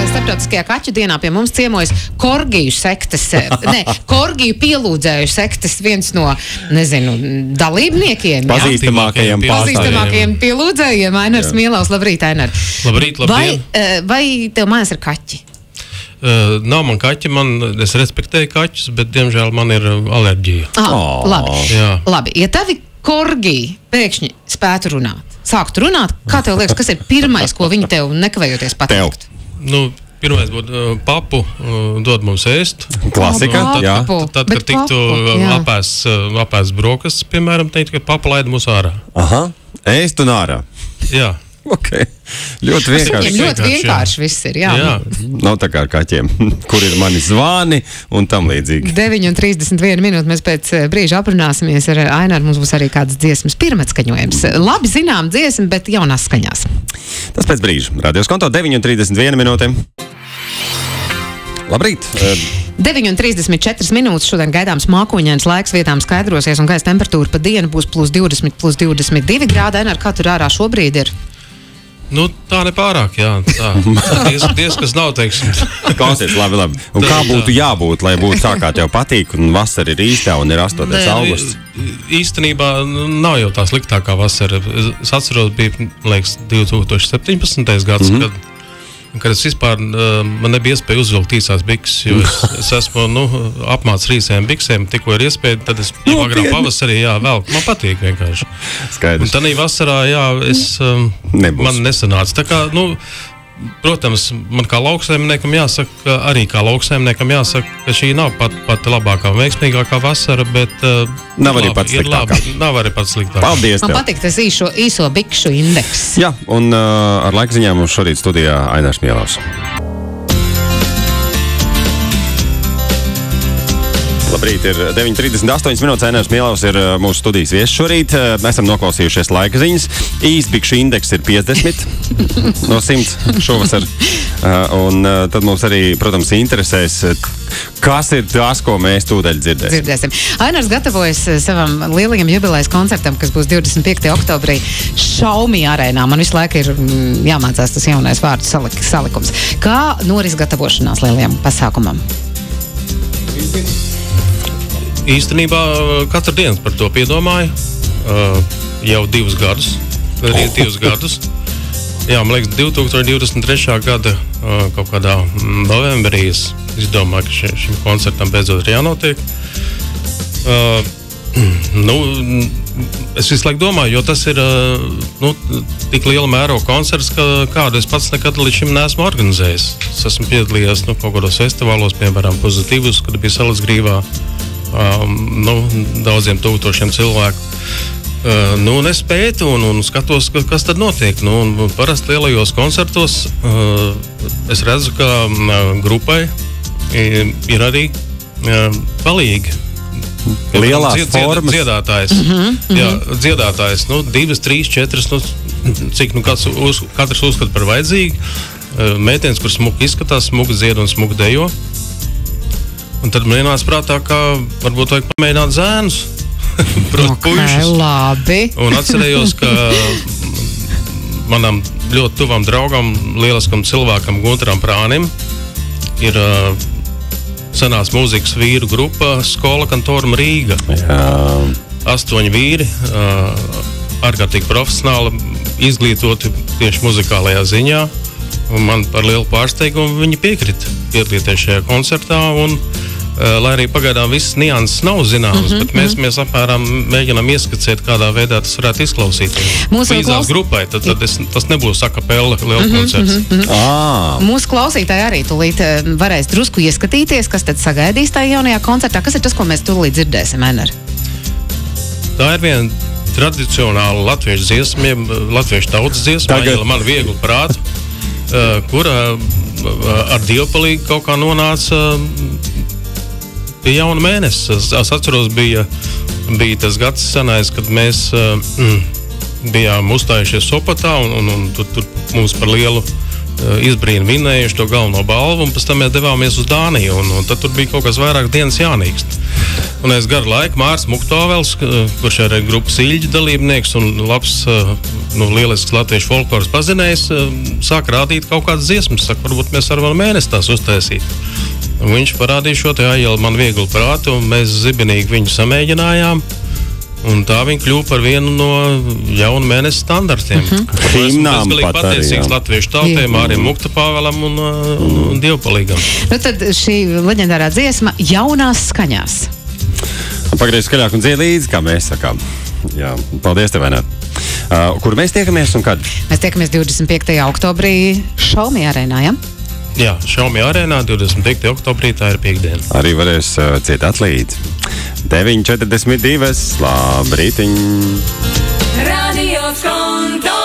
Starptautiskajā kaķu dienā pie mums ciemojas korgiju sektas, korgiju pielūdzēju sektas viens no, dalībniekiem. Pazīstamākajiem pielūdzējiem. Ainars Mielovs, labrīt, Ainar. Labrīt, labdien. Vai tev mājās ir kaķi? Nav man kaķi, es respektēju kaķus, bet, diemžēl, man ir alerģija. Labi, ja tavi korgiji pēkšņi spētu runāt, sāktu runāt, kā tev liekas, kas ir pirmais, ko viņi tev nekavējoties pateikt? Pirmais būtu papu dod mums ēst. Klasika, jā. Tad, kad tiktu apēsts brokastis, piemēram, teikt, ka papa laida mūs ārā. Aha, ēst un ārā. Jā. Ok, ļoti vienkārši. Ļoti vienkārši viss ir, jā. Nav tā kā ar kaķiem, kur ir mani zvani un tam līdzīgi. 9:31 minūte, mēs pēc brīža aprunāsimies ar Ainaru, mums būs arī kāds dziesmas pirmatskaņojums. Labi zinām dziesmu, bet jaunās skaņās. Tas pēc brīža. Radios konto 9:31 minūte. Labrīt! 9:34 minūtes šodien gaidāms mākoņains laiks, vietām skaidrosies un gaisa temperatūra pa dienu būs +20, +22 grādi. Ainar, kā tur ārā šobrīd ir? Tā nepārāk, jā. Diez, kas nav, teiksim. Klausies, labi. Un kā būtu jābūt, lai būtu tā, kā tev patīk, un vasara ir īstā un ir 8. augusts? Īstenībā nav jau tā sliktākā vasara. Es atceros, bija, liekas, 2017. gads, kad es vispār, man nebija iespēja uzvilkt īsās bikses, jo es esmu, apmāc rīsējiem biksēm, tikko ir iespēja, tad es jau agrāk pavasarī, velku. Man patīk vienkārši. Skaidrs. Un tanī vasarā, man nesanāca. Tā kā, protams, man kā lauksaimniekam jāsaka, ka šī nav pat labākā un veiksmīgākā vasara, bet nav arī pats sliktākā. Nav arī pats sliktākā. Paldies tev. Man patīk tas īso bikšu indeks. Jā, un ar laikziņām mums šorīt studijā Ainars Mielovs. Labrīt, ir 9:38 minūtes. Ainars Mielovs ir mūsu studijas viesis šorīt. Mēs esam noklausījušies laika ziņas. Īsbikšu indeks ir 50 no 100 šovasar. Un tad mums arī, protams, interesēs, kas ir tas, ko mēs tūdaļ dzirdēsim. Ainars gatavojas savam lielajam jubilejas koncertam, kas būs 25. oktobrī Xiaomi arēnā. Man visu laiku ir jāmācās tas jaunais vārdu salikums. Kā noris gatavošanās lielajam pasākumam? Īstenībā katru dienu par to piedomāju. Jau 2 gadus. Arī 2 gadus. Jā, man liekas, 2023. gada kaut kādā novembrī es izdomāju, ka šim koncertam beidzot ir jānotiek. Es visu laiku domāju, jo tas ir tik liela mēroga koncerts, kādu es pats nekad līdz šim neesmu organizējis. Es esmu piedalījies kaut kādos festivālos, piemēram, Pozitīvus, kad bija Salasgrīvā. Daudziem tūkstošiem cilvēku. Es pētu un skatos, kas tad notiek. Parasti lielajos koncertos es redzu, ka grupai ir arī palīgi. Lielās formas. Dziedātājs. Jā, dziedātājs. 2, 3, 4, cik katrs uzskata par vajadzīgi. Meitenes, kur smuki izskatās, smuki dzied un smuki dejo. Un tad man ienāca prātā, ka varbūt vajag pamēģināt zēnus. Puišus. Labi. Un atcerējos, ka manam ļoti tuvam draugam, lieliskam cilvēkam Guntaram Prānim ir senās mūzikas vīru grupa Skola Kantorum Rīga. Jā. 8 vīri, ārkārtīgi profesionāli, izglītoti tieši muzikālajā ziņā. Un man par lielu pārsteigumu viņi piekrita piedalīties šajā koncertā. Lai arī pagaidām visas nianses nav zināmas, bet mēs apmēram mēģinām ieskicēt, kādā veidā tas varētu izklausīties. Līdzās grupai, tad tas nebūs akapella liela koncerts. Mūsu klausītāji arī tūlīt varēs drusku ieskatīties, kas tad sagaidīs tajā jaunajā koncertā. Kas ir tas, ko mēs tūlīt dzirdēsim, Ainar? Tā ir viena tradicionāla latviešu dziesma, latviešu tautas dziesma, man viegli prātu, kura ar dievpalīgu kaut kā nonāca pie jauna mēnesis. Es atceros, bija tas gads senais, kad mēs bijām uzstājušies Sopotā, un tur mums par lielu izbrīna vinējuši to galveno balvu, un pēc tam mēs devāmies uz Dāniju, un tad tur bija kaut kas vairāk dienas jānīkst. Un es garu laiku Mārs Muktovels, kurš ir grupas Ilģi dalībnieks un labs, lielisks latviešu folkloras pazinējs, sāk rādīt kaut kādas dziesmas, saka, varbūt mēs varam mēnesi tās uztaisīt. Un viņš parādīja šo te aielu man viegli prātu, un mēs zibinīgi viņu samēģinājām. Un tā viņa kļuva par vienu no jaunu mēnesi standartiem. Himnām pat arī, pateicīgs latviešu tautai, Mārim Muktopāvelam un Dievpalīgam. Nu tad šī leģendārā dziesma jaunās skaņās. Pagriez skaļāk un dzied līdzi, kā mēs sakām. Jā, paldies tev, Venēt. Kur mēs tiekamies un kad? Mēs tiekamies 25. oktobrī Šaumi arēnā, ja? Jā, Šaumi arēnā 25. oktobrī, tā ir piekdiena. Arī varēs cietāt līdzi. 9:42. Labrītiņ! Radio Konto!